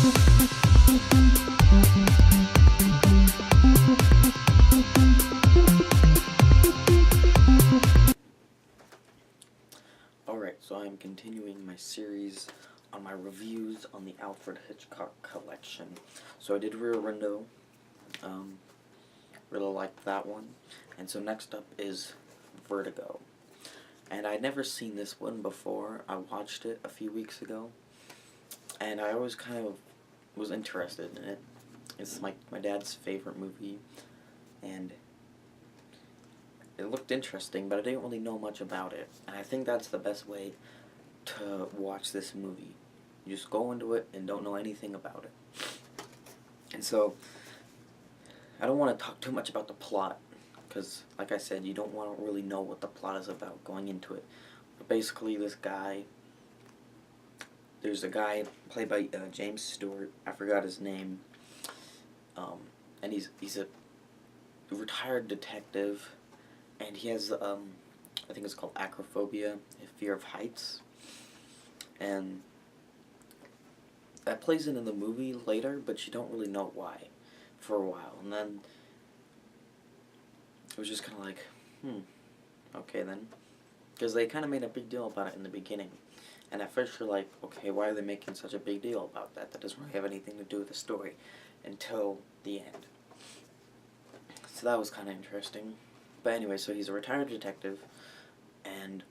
Alright, so I am continuing my series on my reviews on the Alfred Hitchcock collection. So I did Rear Window, really liked that one. And so next up is Vertigo. And I'd never seen this one before. I watched it a few weeks ago, and I always kind of was interested in it. It's my dad's favorite movie, and it looked interesting, but I didn't really know much about it. And I think that's the best way to watch this movie. You just go into it and don't know anything about it. And so, I don't want to talk too much about the plot, because, like I said, you don't want to really know what the plot is about going into it. But basically, there's a guy played by James Stewart, I forgot his name, and he's a retired detective, and he has, I think it's called acrophobia, fear of heights, and that plays into the movie later, but you don't really know why, for a while, and then it was just kind of like, okay then, because they kind of made a big deal about it in the beginning, and at first you're like, okay, why are they making such a big deal about that? That doesn't really have anything to do with the story, until the end. So that was kind of interesting. But anyway, so he's a retired detective, and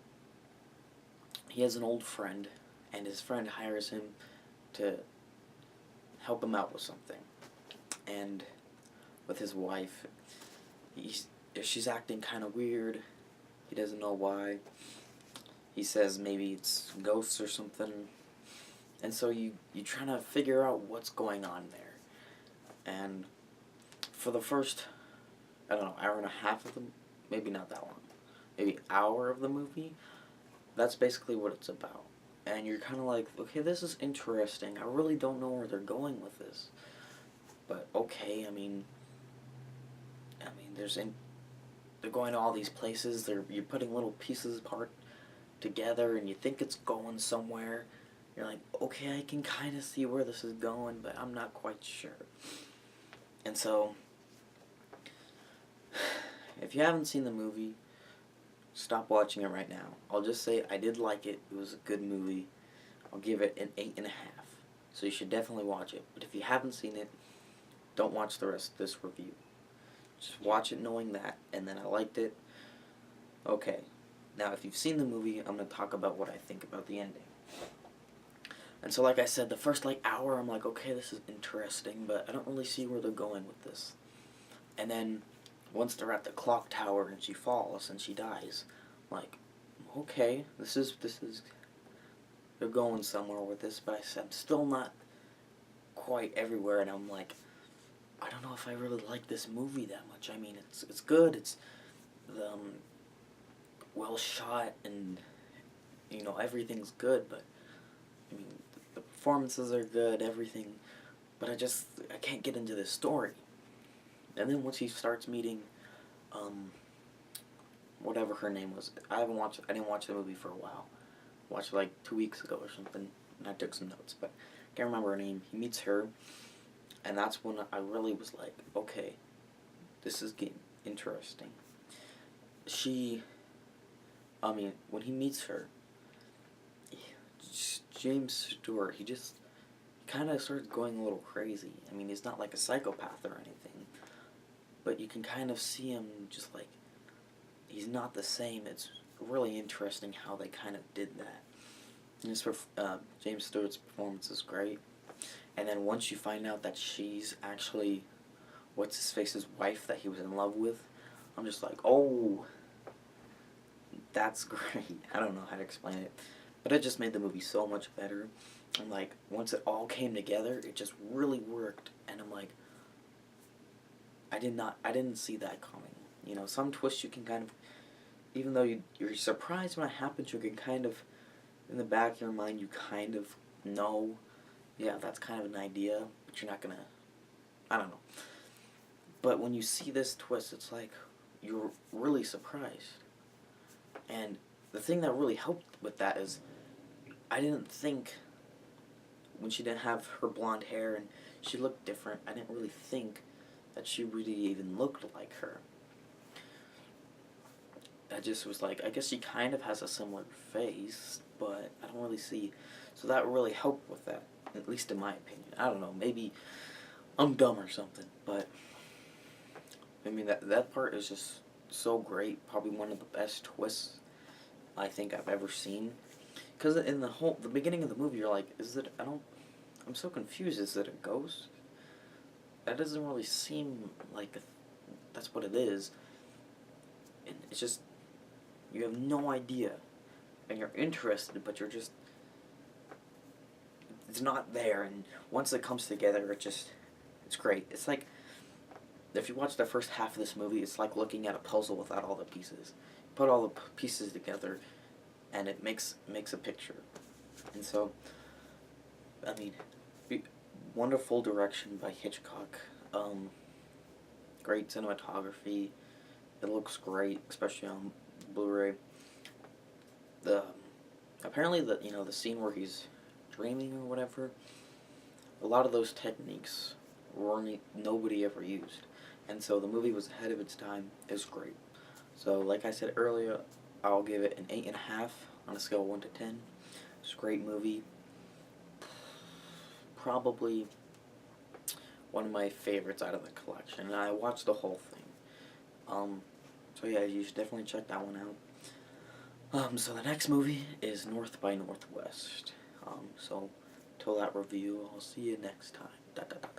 he has an old friend, and his friend hires him to help him out with something. And with his wife, she's acting kind of weird. He doesn't know why. He says maybe it's ghosts or something. And so you trying to figure out what's going on there. And for the first, I don't know, hour and a half of the, maybe not that long, maybe hour of the movie, that's basically what it's about. And you're kind of like, okay, this is interesting. I really don't know where they're going with this. But okay, I mean, they're going to all these places. You're putting little pieces apart together, and you think it's going somewhere. You're like, okay, I can kind of see where this is going, but I'm not quite sure. And so, if you haven't seen the movie, stop watching it right now. I'll just say I did like it. It was a good movie. I'll give it an 8.5. So you should definitely watch it. But if you haven't seen it, don't watch the rest of this review. Just watch it knowing that, and then I liked it. Okay. Now, if you've seen the movie, I'm going to talk about what I think about the ending. And so, like I said, the first, hour, I'm like, okay, this is interesting, but I don't really see where they're going with this. And then, once they're at the clock tower and she falls and she dies, I'm like, okay, this is, they're going somewhere with this, but I'm still not quite everywhere, and I'm like, I don't know if I really like this movie that much. I mean, it's good, it's well shot, and, everything's good, but, I mean, the performances are good, everything, but I can't get into this story. And then once he starts meeting, whatever her name was, I didn't watch the movie for a while. I watched it 2 weeks ago or something, and I took some notes, but I can't remember her name. He meets her, and that's when I really was like, okay, this is getting interesting. When he meets her, James Stewart, he kind of starts going a little crazy. I mean, he's not like a psychopath or anything, but you can kind of see him just he's not the same. It's really interesting how they kind of did that. And James Stewart's performance is great. And then once you find out that she's actually what's-his-face's wife that he was in love with, I'm just like, oh, that's great. I don't know how to explain it. But it just made the movie so much better. And once it all came together, it just really worked. And I'm like, I didn't see that coming. Some twists you can kind of, even though you're surprised when it happens, you can kind of, in the back of your mind, you kind of know, yeah, that's kind of an idea, but you're not gonna, I don't know. But when you see this twist, it's like, you're really surprised. And the thing that really helped with that is, I didn't think when she didn't have her blonde hair and she looked different, I didn't really think that she really even looked like her. I just was like, I guess she kind of has a similar face, but I don't really see. So that really helped with that, at least in my opinion. I don't know, maybe I'm dumb or something, but I mean that part is just so great. Probably one of the best twists I think I've ever seen. Because in the beginning of the movie, you're like, I'm so confused. Is it a ghost? That doesn't really seem like that's what it is. And it's just, you have no idea. And you're interested, but it's not there. And once it comes together, it's great. It's like, if you watch the first half of this movie, it's like looking at a puzzle without all the pieces. Put all the pieces together, and it makes a picture. And so, I mean, wonderful direction by Hitchcock. Great cinematography. It looks great, especially on Blu-ray. The apparently the scene where he's dreaming or whatever. A lot of those techniques nobody ever used, and so the movie was ahead of its time. It's great. So, like I said earlier, I'll give it an 8.5 on a scale of 1 to 10. It's a great movie. Probably one of my favorites out of the collection, and I watched the whole thing. So yeah, you should definitely check that one out. So the next movie is North by Northwest. So till that review, I'll see you next time. Da da da.